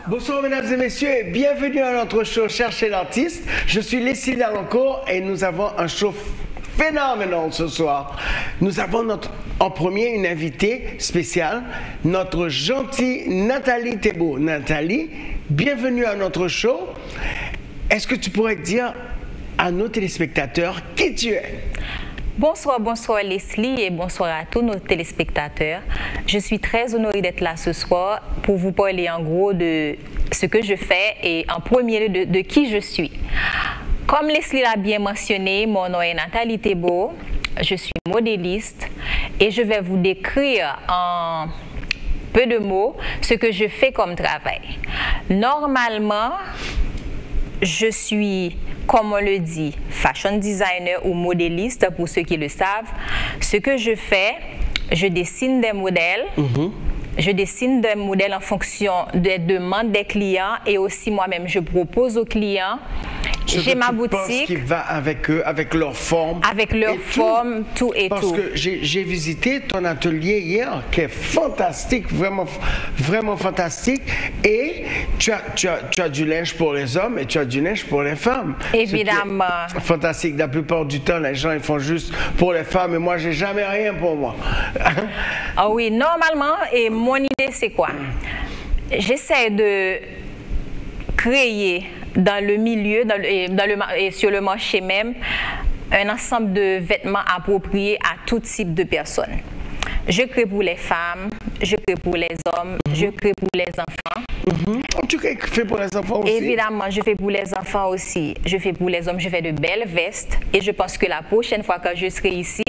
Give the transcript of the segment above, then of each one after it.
Bonsoir mesdames et messieurs et bienvenue à notre show Cherchez l'artiste. Je suis Leslie Dalancourt et nous avons un show phénoménal ce soir. Nous avons en premier une invitée spéciale, notre gentille Nathalie Thébault. Nathalie, bienvenue à notre show. Est-ce que tu pourrais dire à nos téléspectateurs qui tu es? Bonsoir, bonsoir Leslie et bonsoir à tous nos téléspectateurs. Je suis très honorée d'être là ce soir pour vous parler en gros de ce que je fais et en premier lieu de qui je suis. Comme Leslie l'a bien mentionné, mon nom est Nathalie Thébault, je suis modéliste et je vais vous décrire en peu de mots ce que je fais comme travail. Normalement, je suis, comme on le dit, fashion designer ou modéliste pour ceux qui le savent. Ce que je fais, je dessine des modèles. Je dessine des modèles en fonction des demandes des clients et aussi moi-même je propose aux clients. J'ai ma boutique qui va avec eux, avec leur forme. Avec leur forme, tout et tout. Parce que j'ai visité ton atelier hier, qui est fantastique, vraiment, vraiment fantastique. Et tu as du linge pour les hommes et tu as du linge pour les femmes. Évidemment. Fantastique. La plupart du temps, les gens ils font juste pour les femmes et moi, j'ai jamais rien pour moi. Ah oui, normalement, et mon idée, c'est quoi? J'essaie de créer dans le milieu et sur le marché même un ensemble de vêtements appropriés à tout type de personnes. Je crée pour les femmes, je crée pour les hommes, je crée pour les enfants. Tu fais pour les enfants aussi? Évidemment, je fais pour les enfants aussi. Je fais pour les hommes, je fais de belles vestes. Et je pense que la prochaine fois que je serai ici,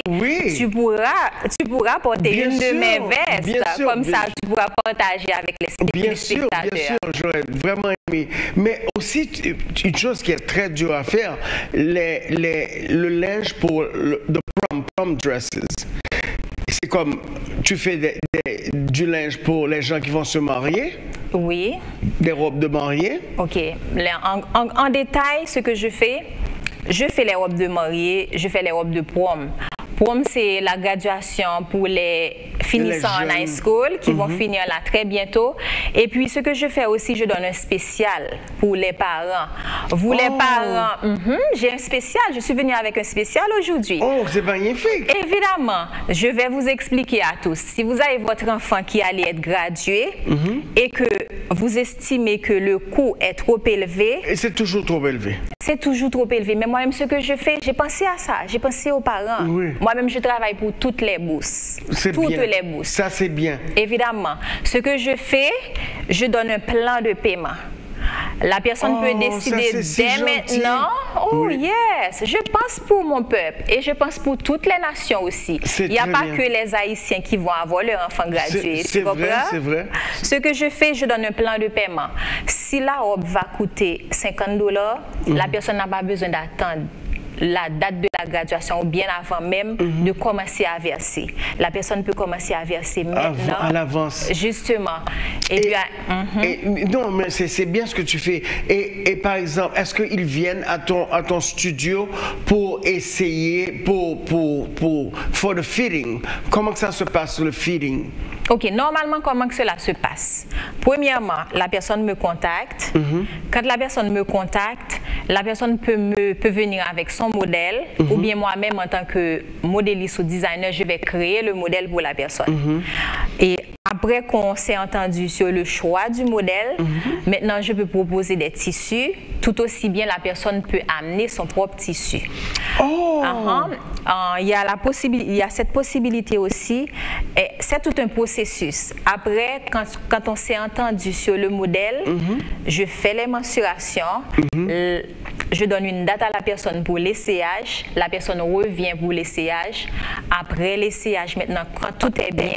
tu pourras porter une de mes vestes. Comme ça, tu pourras partager avec les téléspectateurs. Bien sûr, j'aurais vraiment aimé. Mais aussi, une chose qui est très dure à faire, le linge pour le prom dresses. C'est comme, tu fais du linge pour les gens qui vont se marier? Oui. Des robes de mariée? Ok. En détail, ce que je fais les robes de mariée, je fais les robes de prom. Prom, c'est la graduation pour les finissants en high school qui vont finir là très bientôt. Et puis, ce que je fais aussi, je donne un spécial pour les parents. Vous, les parents, j'ai un spécial. Je suis venue avec un spécial aujourd'hui. Oh, c'est magnifique. Évidemment, je vais vous expliquer à tous. Si vous avez votre enfant qui allait être gradué et que vous estimez que le coût est trop élevé. Et c'est toujours trop élevé. C'est toujours trop élevé. Mais moi-même, ce que je fais, j'ai pensé à ça. J'ai pensé aux parents. Oui. Moi-même, je travaille pour toutes les bourses. Toutes les bourses. Ça, c'est bien. Évidemment. Ce que je fais, je donne un plan de paiement. La personne peut décider dès maintenant. Oh yes, je pense pour mon peuple et je pense pour toutes les nations aussi. Il n'y a pas que les Haïtiens qui vont avoir leur enfant gradué. C'est vrai, c'est vrai. Ce que je fais, je donne un plan de paiement. Si la robe va coûter $50, la personne n'a pas besoin d'attendre la date de la graduation ou bien avant même de commencer à verser. La personne peut commencer à verser maintenant. À l'avance. Justement. Non, mais c'est bien ce que tu fais. Et par exemple, est-ce qu'ils viennent à ton studio pour essayer, for the fitting? Comment que ça se passe, le fitting? Ok, normalement, comment que cela se passe? Premièrement, la personne me contacte. Quand la personne me contacte, la personne peut venir avec son modèle ou bien moi-même en tant que modéliste ou designer, je vais créer le modèle pour la personne. Et après qu'on s'est entendu sur le choix du modèle, maintenant je peux proposer des tissus. Tout aussi bien, la personne peut amener son propre tissu. Il y a cette possibilité aussi. C'est tout un processus. Après, quand on s'est entendu sur le modèle, je fais les mensurations. Je donne une date à la personne pour l'essayage. La personne revient pour l'essayage. Après l'essayage, maintenant, quand tout est bien,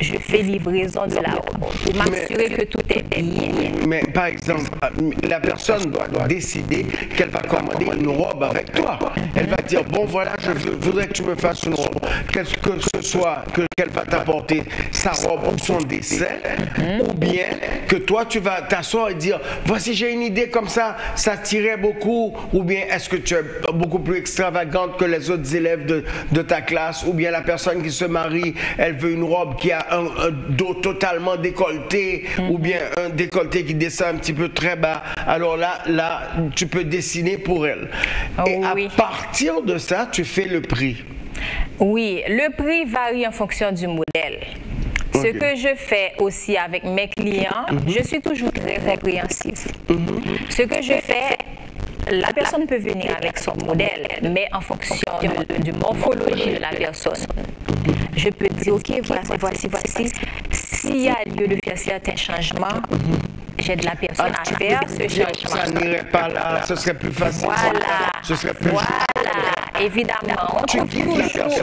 je fais livraison de la robe pour m'assurer que tout est bien. Mais par exemple, la personne doit décider qu'elle va commander une robe avec toi. Elle va dire, bon voilà, je voudrais que tu me fasses une robe. Que ce soit qu'elle va t'apporter sa robe ou son dessin, ou bien que toi tu vas t'asseoir et dire, voici j'ai une idée comme ça tirait beaucoup, ou bien est-ce que tu es beaucoup plus extravagante que les autres élèves de ta classe, ou bien la personne qui se marie, elle veut une robe qui a un dos totalement décolleté, ou bien un décolleté qui descend un petit peu très bas. Alors là, tu peux dessiner pour elle. Et à partir de ça, tu fais le prix. Oui, le prix varie en fonction du modèle. Ce que je fais aussi avec mes clients, je suis toujours très répréhensive. Ce que je fais, la personne peut venir avec son modèle, mais en fonction de morphologie de la personne. Je peux dire, ok, voici. S'il y a lieu de faire certains changements, j'ai de la personne à faire ce changement. Ça n'irait pas là, ce serait plus facile. Voilà. Ce serait plus Évidemment, on trouve toujours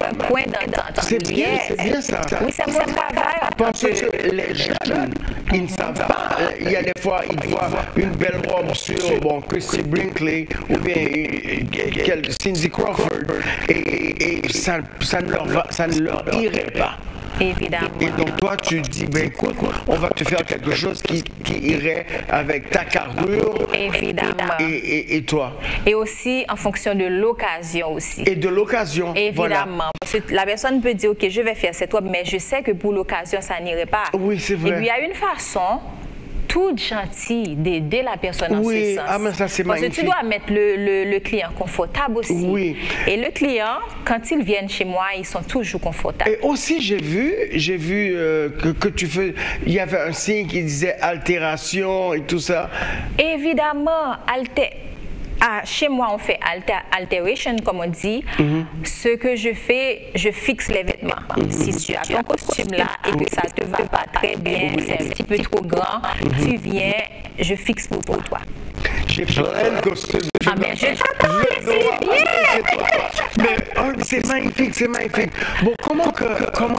un point d'entente. C'est bien ça. Oui, c'est mon travail. Parce que les jeunes, ils ne savent pas. Il y a des fois, ils voient une belle robe sur Christy Brinkley ou bien Cindy Crawford et ça ne leur irait pas. Évidemment. Et donc toi tu dis, ben écoute, on va te faire quelque chose qui irait avec ta carrure. Évidemment. Et toi. Et aussi en fonction de l'occasion aussi. Et de l'occasion. Évidemment. Voilà. Parce que la personne peut dire, ok, je vais faire cette robe, mais je sais que pour l'occasion, ça n'irait pas. Oui, c'est vrai. Et puis il y a une façon toute gentille d'aider la personne en ce sens. Ah, mais ça c'est magnifique. Parce que tu dois mettre le client confortable aussi. Oui. Et le client, quand ils viennent chez moi, ils sont toujours confortables. Et aussi, j'ai vu que tu fais, il y avait un signe qui disait altération et tout ça. Évidemment, chez moi, on fait alteration, comme on dit. Ce que je fais, je fixe les vêtements. Si tu as ton costume là et que ça ne te va pas très bien, c'est un petit peu trop grand, tu viens, je fixe pour toi. J'ai plein de costumes. Ah, mais je t'attends, c'est bien. Mais c'est magnifique. Bon, comment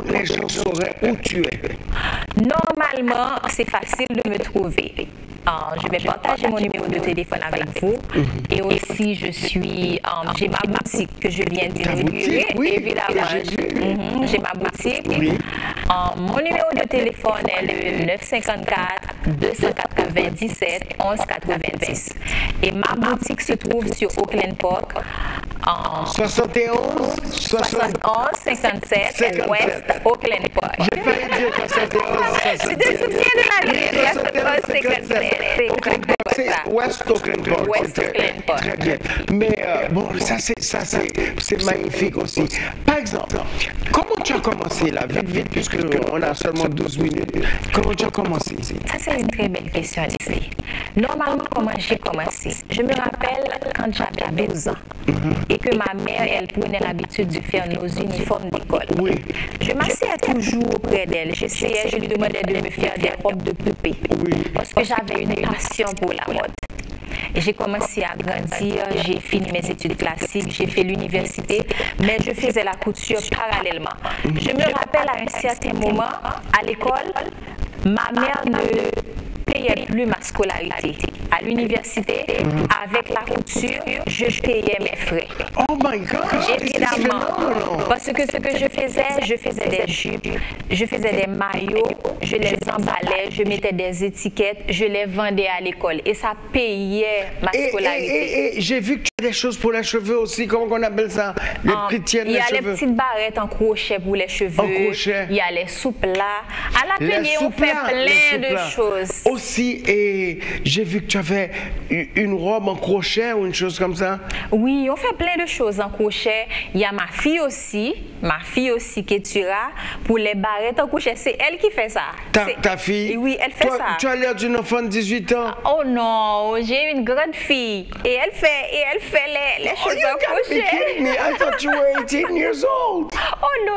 les gens sauraient où tu es? Normalement, c'est facile de me trouver. Je vais partager mon numéro de téléphone avec vous. Et aussi, j'ai ma boutique que je viens d'inaugurer. Oui, évidemment. J'ai ma boutique. Oui. Mon numéro de téléphone est le 954-297-1190. Et ma boutique se trouve sur Oakland Park. 71 57 West Oakland Park. J'ai failli dire 71. Tu te souviens de la ville? 57. C'est West Oakland Park. West Oakland Park. Très bien. Mais bon, ça c'est magnifique aussi. Par exemple, comment tu as commencé là, vite, puisque on a seulement 12 minutes. Comment tu as commencé? Ça c'est une très belle question, Leslie. Normalement, comment j'ai commencé? Je me rappelle quand j'avais 12 ans et que ma mère, elle prenait l'habitude de faire nos uniformes d'école. Oui. Je m'asseyais toujours auprès d'elle. Je lui demandais de me faire des robes de poupée. Oui. Parce que j'avais une passion pour la mode. Et j'ai commencé à grandir, j'ai fini mes études classiques, j'ai fait l'université, mais je faisais la couture parallèlement. Je me rappelle à un certain moment, à l'école, ma mère ne payait plus ma scolarité. À l'université, avec la couture, je payais mes frais. Oh my God! Évidemment. Parce que ce que je faisais des jupes, je faisais des maillots, je les emballais, je mettais des étiquettes, je les vendais à l'école. Et ça payait ma scolarité. Et j'ai vu que tu as des choses pour les cheveux aussi. Comment on appelle ça? Les petites tiennes, les cheveux. Il y a les petites barrettes en crochet pour les cheveux. En crochet. Il y a les soupes là. À l'atelier, on fait plein de choses. Aussi, et j'ai vu que tu avais une robe en crochet ou une chose comme ça. Oui, on fait plein de choses en crochet. Il y a ma fille aussi Ketura, pour les barrettes en crochet. C'est elle qui fait ça. Ta fille? Oui, elle fait ça. Tu as l'air d'une enfant de 18 ans. Oh non, j'ai une grande fille. Et elle fait les choses en crochet. Me. I thought you were 18 years old. Oh non.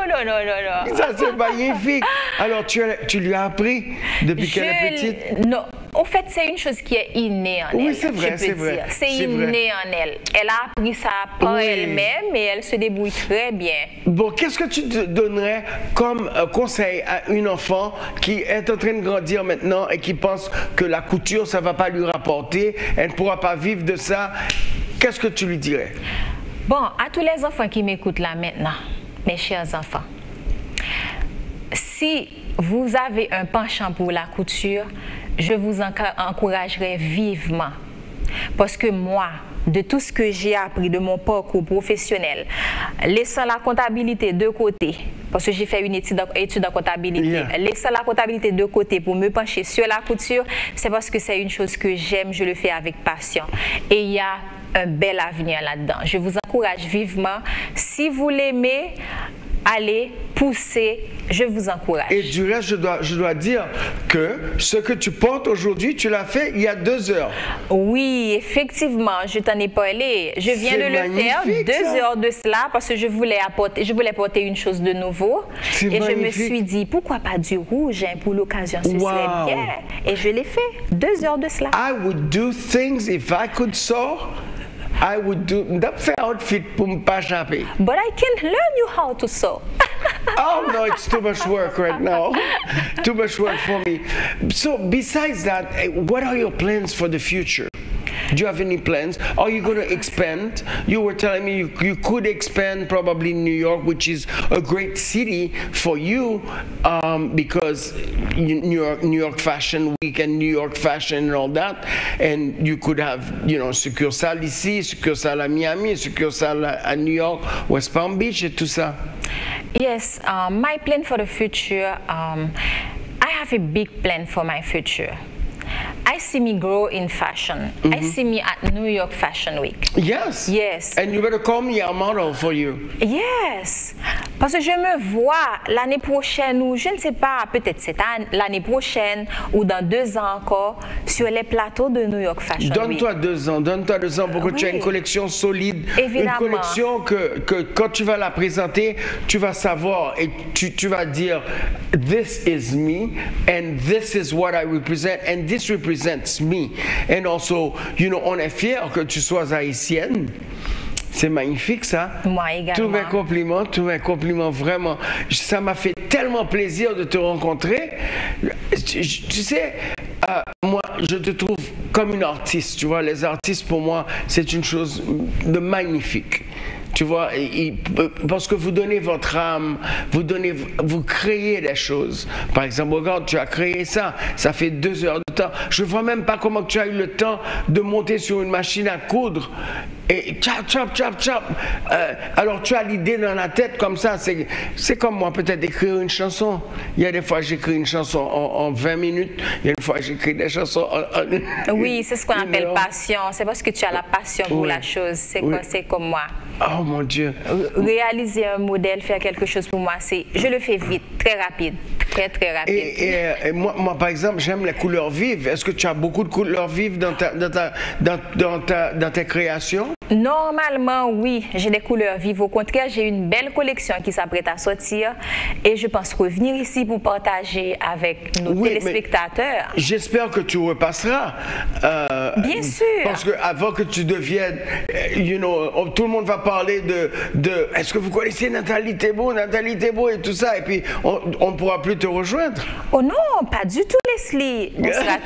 Ça, c'est magnifique. Alors, tu lui as appris depuis qu'elle est petite? Non. Au fait, c'est une chose qui est innée en elle. Oui, c'est vrai, c'est vrai. C'est inné en elle. Elle a appris ça par elle-même et elle se débrouille très bien. Bon, qu'est-ce que tu donnerais comme conseil à une enfant qui est en train de grandir maintenant et qui pense que la couture, ça ne va pas lui rapporter, elle ne pourra pas vivre de ça? Qu'est-ce que tu lui dirais? Bon, à tous les enfants qui m'écoutent là maintenant, mes chers enfants, si vous avez un penchant pour la couture, je vous encouragerais vivement. Parce que moi, de tout ce que j'ai appris de mon parcours professionnel, laissant la comptabilité de côté, parce que j'ai fait une étude en comptabilité, laissant la comptabilité de côté pour me pencher sur la couture, c'est parce que c'est une chose que j'aime, je le fais avec passion. Et il y a un bel avenir là-dedans. Je vous encourage vivement. Si vous l'aimez, allez, poussez, je vous encourage. Et du reste, je dois dire que ce que tu portes aujourd'hui, tu l'as fait il y a 2 heures. Oui, effectivement, je t'en ai parlé. Je viens de le faire 2 heures de cela parce que je voulais porter une chose de nouveau. Et magnifique. Je me suis dit, pourquoi pas du rouge pour l'occasion, ce serait bien. Et je l'ai fait 2 heures de cela. I would do things if I could sew. I would do that for outfit pour me pas échapper. But I can learn you how to sew. Oh no, it's too much work right now. Too much work for me. So besides that, what are your plans for the future? Do you have any plans? Are you going to expand? You were telling me you could expand probably in New York, which is a great city for you because New York Fashion Week and New York Fashion and all that. And you could have, succursale ici, succursale à Miami, succursale à New York, West Palm Beach et tout ça. Yes, my plan for the future, I have a big plan for my future. I see me grow in fashion. I see me at New York Fashion Week. Yes. Yes. And you better call me a model for you. Yes. Parce que je me vois l'année prochaine ou je ne sais pas, peut-être l'année prochaine ou dans 2 ans encore sur les plateaux de New York Fashion Week. Donne-toi 2 ans pour que tu aies une collection solide. Évidemment. Une collection que quand tu vas la présenter, tu vas savoir et tu vas dire this is me and this is what I represent and this represents me. And also, on est fiers que tu sois haïtienne. C'est magnifique ça. Moi également. Tous mes compliments vraiment. Ça m'a fait tellement plaisir de te rencontrer. Tu sais, moi, je te trouve comme une artiste. Tu vois, les artistes pour moi, c'est une chose de magnifique. Tu vois, parce que vous donnez votre âme, vous créez des choses. Par exemple, regarde, tu as créé ça fait 2 heures de temps. Je ne vois même pas comment tu as eu le temps de monter sur une machine à coudre et chap. Alors tu as l'idée dans la tête comme ça, c'est comme moi peut-être écrire une chanson. Il y a des fois j'écris une chanson en 20 minutes, il y a des fois j'écris des chansons en Oui, c'est ce qu'on appelle passion. C'est parce que tu as la passion pour la chose. C'est comme moi. Oh mon Dieu. Réaliser un modèle, faire quelque chose pour moi, je le fais vite, très rapide. Très rapide. Et moi, par exemple, j'aime les couleurs vives. Est-ce que tu as beaucoup de couleurs vives dans tes créations? Normalement, oui, j'ai des couleurs vives. Au contraire, j'ai une belle collection qui s'apprête à sortir et je pense revenir ici pour partager avec nos téléspectateurs. J'espère que tu repasseras. Bien sûr. Parce qu'avant que tu deviennes, tout le monde va parler de est-ce que vous connaissez Nathalie Thébault et tout ça, et puis on ne pourra plus te rejoindre. Oh non, pas du tout, Leslie. Je serai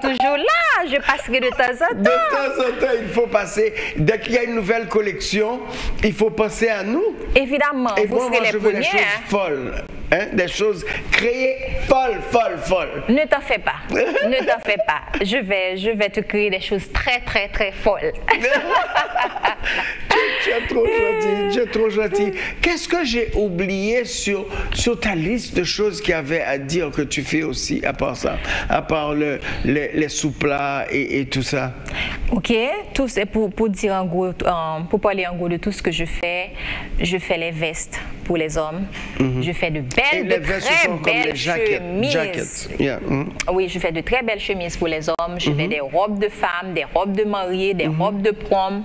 toujours là. Je passerai de temps en temps. De temps en temps, il faut passer. Dès qu'il y a une nouvelle collection, il faut penser à nous. Évidemment, et vous serez les premiers. Des choses folles. Des choses créées folles. Ne t'en fais pas. Ne t'en fais pas. Je vais te créer des choses très folles. Tu es trop gentil. Qu'est-ce que j'ai oublié sur ta liste de choses qu'il y avait à dire que tu fais aussi à part ça, à part les sous-plats et tout ça? Ok, tout c'est pour dire en gros, pour parler en gros de tout ce que je fais les vestes pour les hommes. Je fais de très belles chemises. Yeah. Oui, je fais de très belles chemises pour les hommes. Je fais des robes de femmes, des robes de mariée, des robes de prom.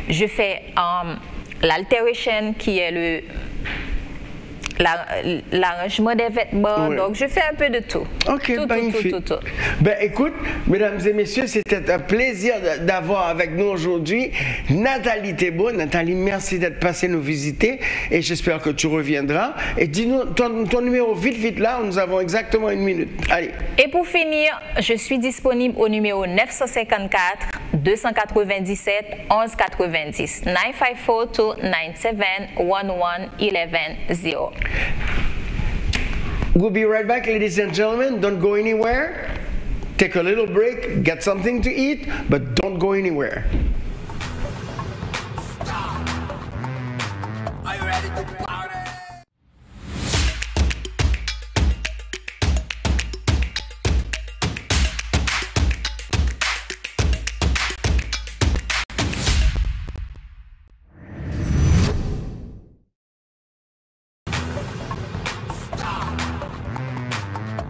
Je fais l'alteration qui est l'arrangement des vêtements. Oui. Donc, je fais un peu de tout. Ok, magnifique. Ben, écoute, mesdames et messieurs, c'était un plaisir d'avoir avec nous aujourd'hui Nathalie Thébault. Nathalie, merci d'être passée nous visiter et j'espère que tu reviendras. Et dis-nous ton numéro vite là, nous avons exactement 1 minute. Allez. Et pour finir, je suis disponible au numéro 954 297 1190 954 297 11 0. We'll be right back, ladies and gentlemen. Don't go anywhere. Take a little break, get something to eat, but don't go anywhere. Are you ready to party?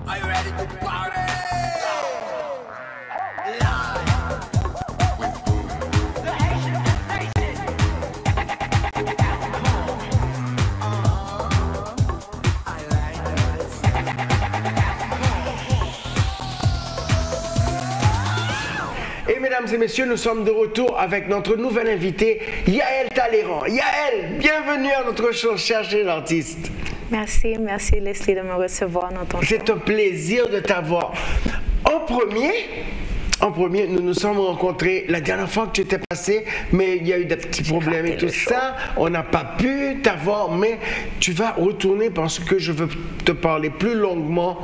Are you ready to party? Et mesdames et messieurs, nous sommes de retour avec notre nouvelle invitée, Yael Talleyrand. Yael, bienvenue à notre show Chercher l'artiste. Merci Leslie de me recevoir dans ton show. C'est un plaisir de t'avoir. En premier, nous nous sommes rencontrés la dernière fois que tu étais passé, mais il y a eu des petits problèmes et tout ça. On n'a pas pu t'avoir, mais tu vas retourner parce que je veux te parler plus longuement.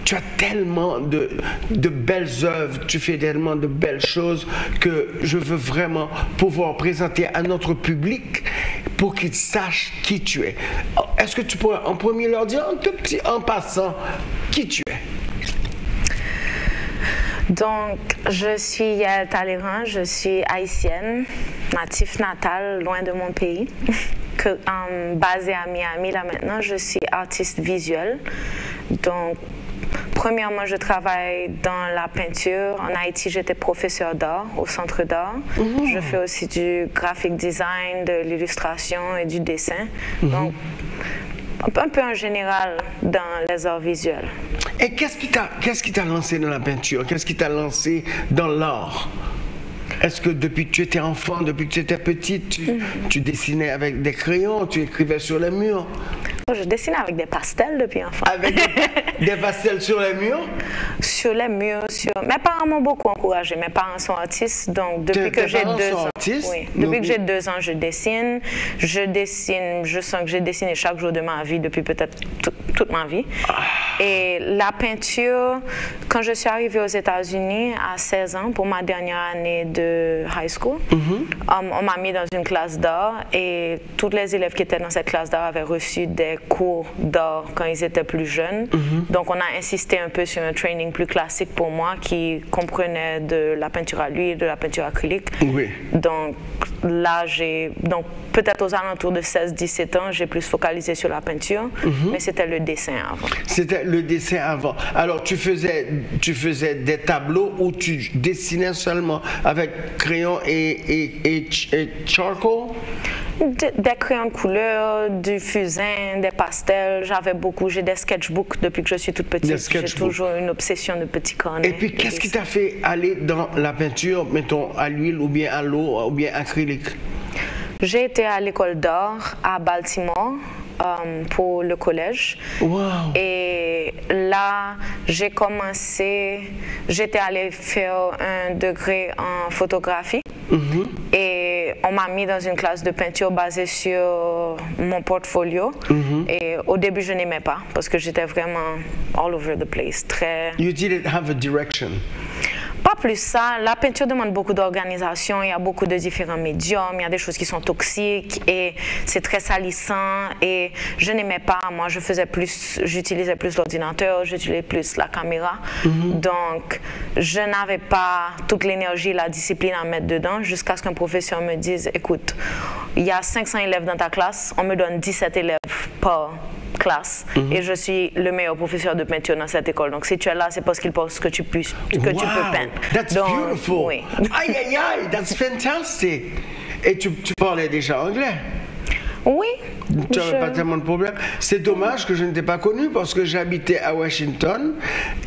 Tu as tellement de belles œuvres, tu fais tellement de belles choses que je veux vraiment pouvoir présenter à notre public pour qu'ils sachent qui tu es. Est-ce que tu pourrais en premier leur dire un tout petit en passant qui tu es? Donc, je suis Yael Talleyrand, je suis haïtienne, natif natal, loin de mon pays, basée à Miami. Là maintenant, je suis artiste visuel. Donc, premièrement, je travaille dans la peinture. En Haïti, j'étais professeur d'art au Centre d'art. Je fais aussi du graphic design, de l'illustration et du dessin. Donc, un peu en général dans les arts visuels. Et qu'est-ce qui t'a lancé dans la peinture? Qu'est-ce qui t'a lancé dans l'art? Est-ce que depuis que tu étais enfant, depuis que tu étais petite, tu dessinais avec des crayons, tu écrivais sur les murs? Je dessinais avec des pastels depuis enfant. Avec des pastels sur les murs? Sur les murs. Mes parents m'ont beaucoup encouragé. Mes parents sont artistes, donc depuis que j'ai 2 ans. Oui, depuis que j'ai 2 ans, je dessine. Je sens que j'ai dessiné chaque jour de ma vie depuis peut-être toute ma vie. Et la peinture, quand je suis arrivée aux États-Unis à 16 ans pour ma dernière année de high school, on m'a mis dans une classe d'art et tous les élèves qui étaient dans cette classe d'art avaient reçu des cours d'art quand ils étaient plus jeunes. Donc on a insisté un peu sur un training plus classique pour moi qui comprenait de la peinture à l'huile, de la peinture acrylique. Oui. Donc là, peut-être aux alentours de 16-17 ans, j'ai plus focalisé sur la peinture, mais c'était le dessin avant. C'était le dessin avant. Alors tu faisais des tableaux où tu dessinais seulement avec crayon et charcoal? Des crayons de couleur, du fusain, des pastels. J'ai des sketchbooks depuis que je suis toute petite. J'ai toujours une obsession de petits carnets. Et puis qu'est-ce qui t'a fait aller dans la peinture, mettons à l'huile ou bien à l'eau ou bien acrylique? J'ai été à l'école d'art à Baltimore pour le collège. Wow. Et là, j'étais allée faire un degré en photographie. Et on m'a mis dans une classe de peinture basée sur mon portfolio. Et au début, je n'aimais pas parce que j'étais vraiment all over the place. You didn't have a direction. Pas plus ça, la peinture demande beaucoup d'organisation, il y a beaucoup de différents médiums, il y a des choses qui sont toxiques et c'est très salissant et je n'aimais pas, moi j'utilisais plus l'ordinateur, j'utilisais plus la caméra, donc je n'avais pas toute l'énergie, la discipline à mettre dedans jusqu'à ce qu'un professeur me dise, écoute, il y a 500 élèves dans ta classe, on me donne 17 élèves par classe et je suis le meilleur professeur de peinture dans cette école. Donc si tu es là, c'est parce qu'ils pensent que tu peux peindre. That's beautiful. Oui. Aïe, aïe, aïe, that's fantastic. Et tu parlais déjà anglais? Oui. Tu n'avais pas tellement de problème. C'est dommage que je ne t'ai pas connu parce que j'habitais à Washington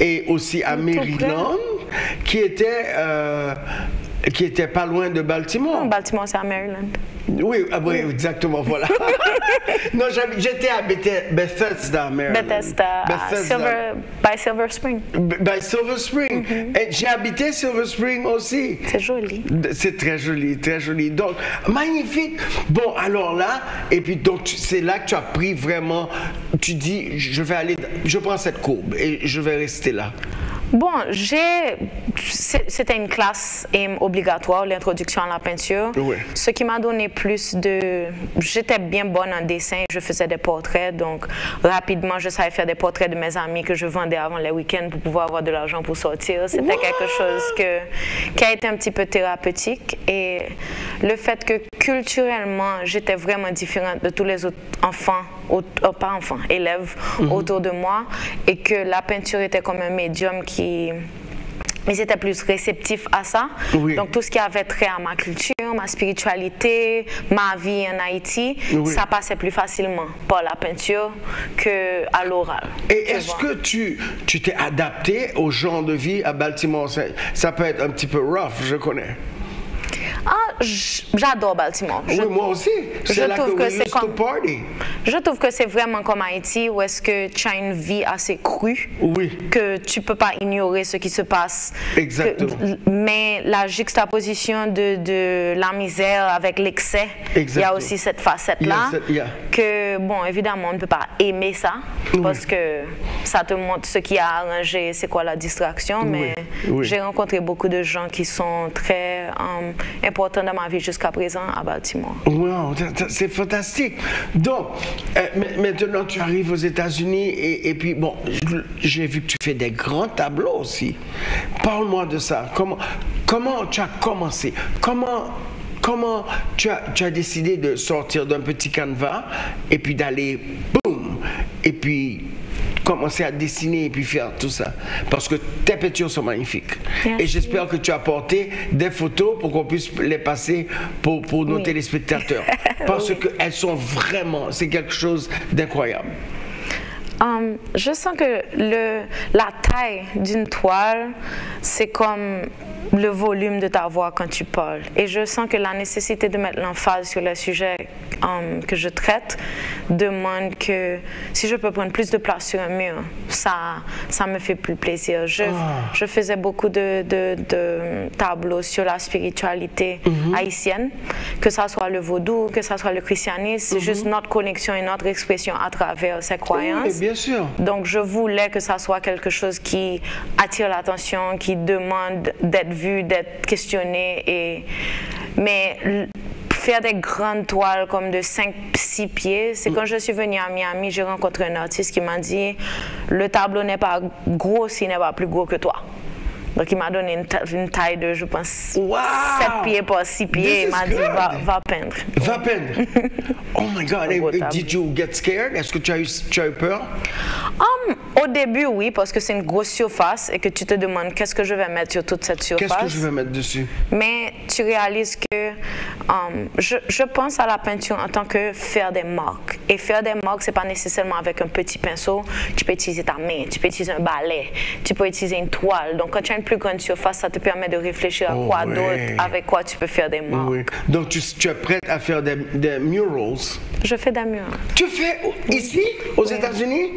et aussi à Maryland, qui était pas loin de Baltimore. Non, Baltimore, c'est à Maryland. Oui, oui, exactement, voilà. Non, j'étais à Bethesda, Maryland. Bethesda. By Silver Spring. By Silver Spring. Et j'ai habité Silver Spring aussi. C'est joli. C'est très joli, très joli. Donc, magnifique. Bon, alors là, et puis donc, c'est là que tu as pris vraiment, tu dis, je prends cette courbe et je vais rester là. Bon, c'était une classe obligatoire, l'introduction à la peinture. Oui. Ce qui m'a donné plus de... J'étais bien bonne en dessin, je faisais des portraits, donc rapidement, je savais faire des portraits de mes amis que je vendais avant les week-ends pour pouvoir avoir de l'argent pour sortir. C'était quelque chose qui a été un petit peu thérapeutique. Et le fait que culturellement, j'étais vraiment différente de tous les autres élèves autour de moi, et que la peinture était comme un médium ils étaient plus réceptifs à ça. Oui. Donc tout ce qui avait trait à ma culture, ma spiritualité, ma vie en Haïti, ça passait plus facilement par la peinture qu'à l'oral. Et est-ce que tu t'es adapté au genre de vie à Baltimore? Ça peut être un petit peu rough, je connais. J'adore Baltimore. Oui, moi aussi. C'est là que we used to party. Je trouve que c'est vraiment comme Haïti, où est-ce que tu as une vie assez crue, que tu ne peux pas ignorer ce qui se passe. Exactement. Mais la juxtaposition de la misère avec l'excès, il y a aussi cette facette-là, que, bon, évidemment, on ne peut pas aimer ça, parce que ça te montre ce qui a arrangé, c'est quoi la distraction, mais j'ai rencontré beaucoup de gens qui sont très important dans ma vie jusqu'à présent à Baltimore. Wow, c'est fantastique. Donc, maintenant tu arrives aux États-Unis et puis bon, j'ai vu que tu fais des grands tableaux aussi. Parle-moi de ça. Comment tu as commencé? Comment tu as décidé de sortir d'un petit canevas et puis d'aller, boum, et puis commencer à dessiner et puis faire tout ça? Parce que tes peintures sont magnifiques. Merci. Et j'espère que tu as apporté des photos pour qu'on puisse les passer pour nos téléspectateurs. Parce qu'elles sont vraiment, c'est quelque chose d'incroyable. Je sens que la taille d'une toile, c'est comme le volume de ta voix quand tu parles. Et je sens que la nécessité de mettre l'emphase sur les sujets que je traite demande que si je peux prendre plus de place sur un mur, ça me fait plus plaisir. Je faisais beaucoup de tableaux sur la spiritualité haïtienne, que ça soit le vaudou, que ça soit le christianisme, c'est juste notre connexion et notre expression à travers ces croyances. Oui, bien sûr. Donc je voulais que ça soit quelque chose qui attire l'attention, qui demande d'être vu, d'être questionné. Mais faire des grandes toiles comme de 5-6 pieds, c'est quand je suis venue à Miami, j'ai rencontré un artiste qui m'a dit « Le tableau n'est pas gros s'il n'est pas plus gros que toi ». Donc il m'a donné une taille de, je pense, 7 pieds par 6 pieds. Il m'a dit va peindre. Va peindre. Oh my God. Did you get scared? Est-ce que tu as eu peur? Au début, oui, parce que c'est une grosse surface et que tu te demandes qu'est-ce que je vais mettre sur toute cette surface. Qu'est-ce que je vais mettre dessus? Mais tu réalises que je pense à la peinture en tant que faire des marques. Et faire des marques, c'est pas nécessairement avec un petit pinceau. Tu peux utiliser ta main, tu peux utiliser un balai, tu peux utiliser une toile. Donc quand tu as une plus grande surface, ça te permet de réfléchir à quoi d'autre, avec quoi tu peux faire des marques. Oui. Donc tu es prête à faire des murals? Je fais des murals. Tu fais ici, aux États-Unis?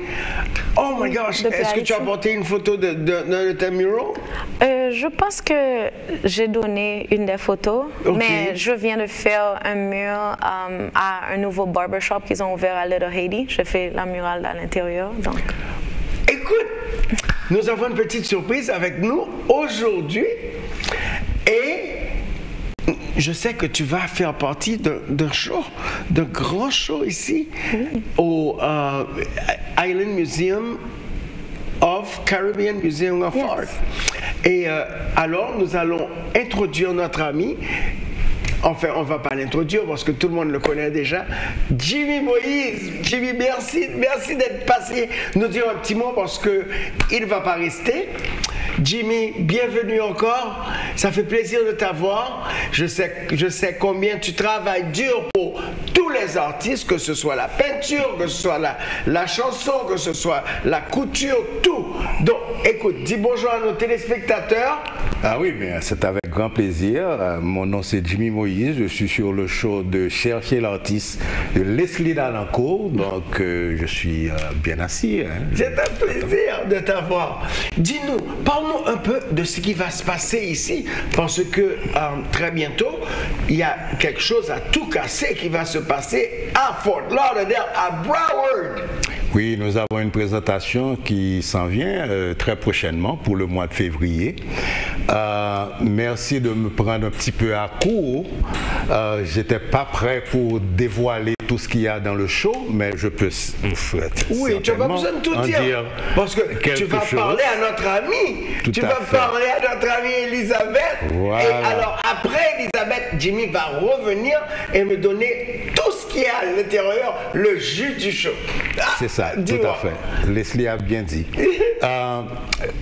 Oh my gosh! Est-ce que tu as apporté une photo de tes murals? Je pense que j'ai donné une des photos, mais je viens de faire un mur à un nouveau barbershop qu'ils ont ouvert à Little Haiti. Je fais la murale à l'intérieur, donc... Écoute, nous avons une petite surprise avec nous aujourd'hui et je sais que tu vas faire partie d'un show, d'un grand show ici au Island Museum of Caribbean Museum of Art. Et alors, nous allons introduire notre ami. Enfin, on ne va pas l'introduire parce que tout le monde le connaît déjà. Jimmy Moïse. Jimmy, merci d'être passé nous dire un petit mot parce qu'il ne va pas rester. Jimmy, bienvenue encore. Ça fait plaisir de t'avoir. Je sais combien tu travailles dur pour tout tous les artistes, que ce soit la peinture, que ce soit la chanson, que ce soit la couture, tout. Donc, écoute, dis bonjour à nos téléspectateurs. Ah oui, mais c'est avec grand plaisir. Mon nom c'est Jimmy Moïse, je suis sur le show de Chercher l'artiste de Leslie Dalancourt, donc je suis bien assis. Hein. C'est un plaisir de t'avoir. Dis-nous, parle-nous un peu de ce qui va se passer ici, parce que très bientôt, il y a quelque chose à tout casser qui va se passer à Fort Lauderdale, à Broward. Oui, nous avons une présentation qui s'en vient très prochainement pour le mois de février. Merci de me prendre un petit peu à court. J'étais pas prêt pour dévoiler tout ce qu'il y a dans le show, mais je peux oui, tu n'as pas besoin de tout dire parce que tu vas parler à notre amie. Tu vas parler à notre amie Elisabeth. Voilà. Et alors après Elisabeth, Jimmy va revenir et me donner tout ce qu'il y a à l'intérieur, le jus du show. C'est ça, tout à fait. Leslie a bien dit.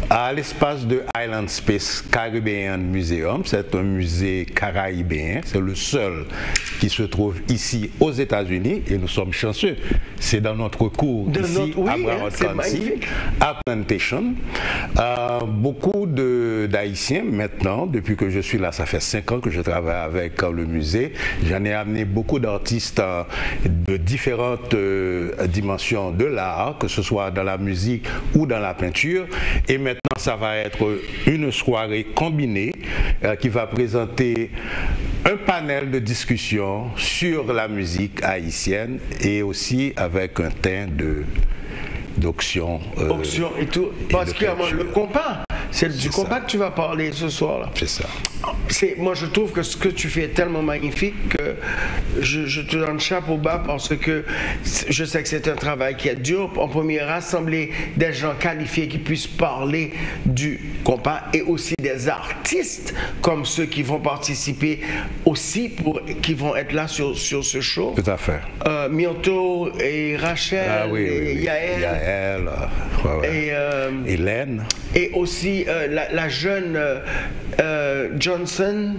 À l'espace de Island Space Caribbean Museum, c'est un musée caraïbéen, c'est le seul qui se trouve ici aux États-Unis et nous sommes chanceux. C'est dans notre cours ici à Broward County, à Plantation. Beaucoup d'Haïtiens maintenant, depuis que je suis là, ça fait 5 ans que je travaille avec le musée. J'en ai amené beaucoup d'artistes de différentes dimensions de l'art, que ce soit dans la musique ou dans la peinture. Et maintenant, ça va être une soirée combinée qui va présenter un panel de discussion sur la musique haïtienne et aussi avec un teint d'auction. Auction et tout, particulièrement le compas. C'est du compas que tu vas parler ce soir-là. C'est ça. Moi, je trouve que ce que tu fais est tellement magnifique que je te donne chapeau bas parce que je sais que c'est un travail qui est dur. En premier, rassembler des gens qualifiés qui puissent parler du compas et aussi des artistes comme ceux qui vont participer aussi, qui vont être là sur ce show. Tout à fait. Mionto et Rachel et Yael. Et Hélène. Et aussi la jeune Johnson,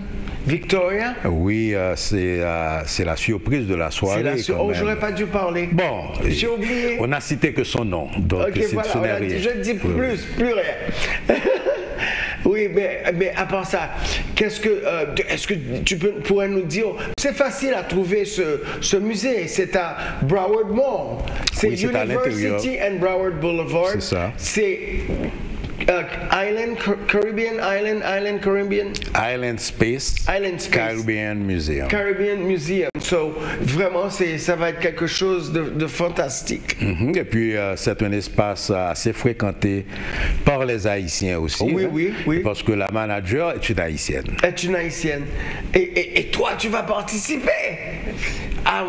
Victoria. Oui, c'est la surprise de la soirée. Oh, j'aurais pas dû parler. Bon, j'ai oublié. On n'a cité que son nom, donc voilà, je ne dis plus rien. Oui, mais à part ça, est-ce que tu pourrais nous dire, c'est facile à trouver ce musée, c'est à Broward Mall, c'est University and Broward Boulevard. C'est ça. C'est Island Space Caribbean Museum. Caribbean Museum. So vraiment, ça va être quelque chose de fantastique. Et puis c'est un espace assez fréquenté par les Haïtiens aussi. Oui. Parce que la manager est une Haïtienne. Et toi, tu vas participer. Ah,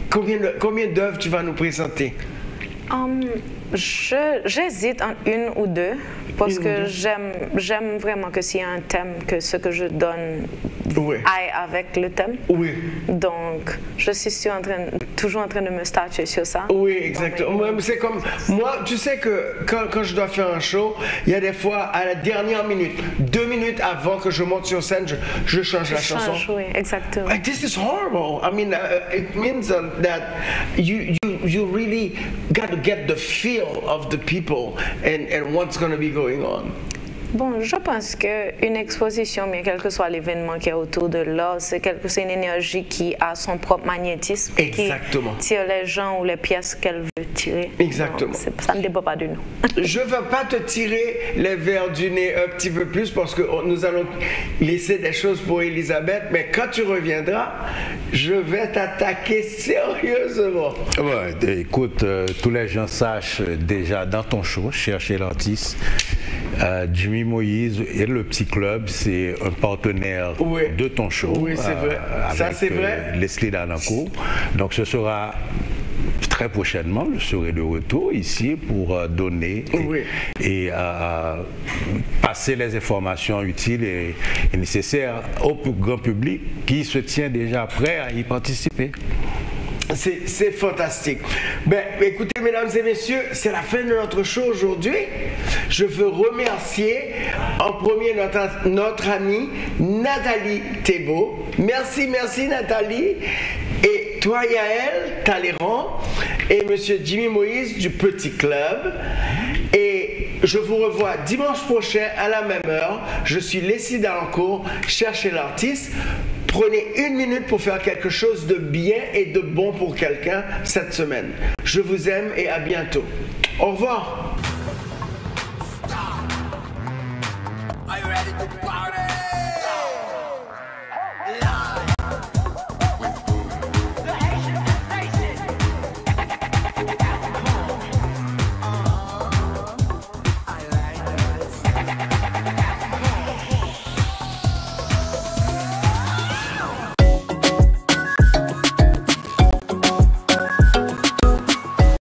combien d'œuvres tu vas nous présenter? J'hésite entre une ou deux parce que j'aime vraiment que s'il y a un thème, que ce que je donne aille avec le thème. Oui. Donc, je suis toujours en train de me statuer sur ça. Oui, exactement. C'est comme moi, tu sais que quand je dois faire un show, il y a des fois à la dernière minute, 2 minutes avant que je monte sur scène, je change la chanson. Oui, exactement. This is horrible. I mean, it means that you really got to get the feel of the people and what's going to be going on. Bon, je pense qu'une exposition, mais quel que soit l'événement qui est autour de l'art, c'est une énergie qui a son propre magnétisme. Exactement. Qui tire les gens ou les pièces qu'elle veut tirer. Exactement. Donc, ça ne dépend pas de nous. Je ne vais pas te tirer les verres du nez un petit peu plus parce que nous allons laisser des choses pour Elisabeth, mais quand tu reviendras, je vais t'attaquer sérieusement. Ouais, écoute, tous les gens sachent déjà dans ton show, Chercher l'artiste, Jimmy Moïse et le Petit Club, c'est un partenaire de ton show. Oui, c'est vrai. Ça, c'est vrai. Leslie Dalancourt. Donc, ce sera très prochainement, je serai de retour ici pour donner et passer les informations utiles et nécessaires au grand public qui se tient déjà prêt à y participer. C'est fantastique. Ben, écoutez, mesdames et messieurs, c'est la fin de notre show aujourd'hui. Je veux remercier en premier notre amie Nathalie Thébault. Merci Nathalie. Et Et toi, Yael Talleyrand et Monsieur Jimmy Moïse du Petit Club. Et je vous revois dimanche prochain à la même heure. Je suis Leslie Dalancourt, cherchez l'artiste. Prenez 1 minute pour faire quelque chose de bien et de bon pour quelqu'un cette semaine. Je vous aime et à bientôt. Au revoir. Are you ready to party?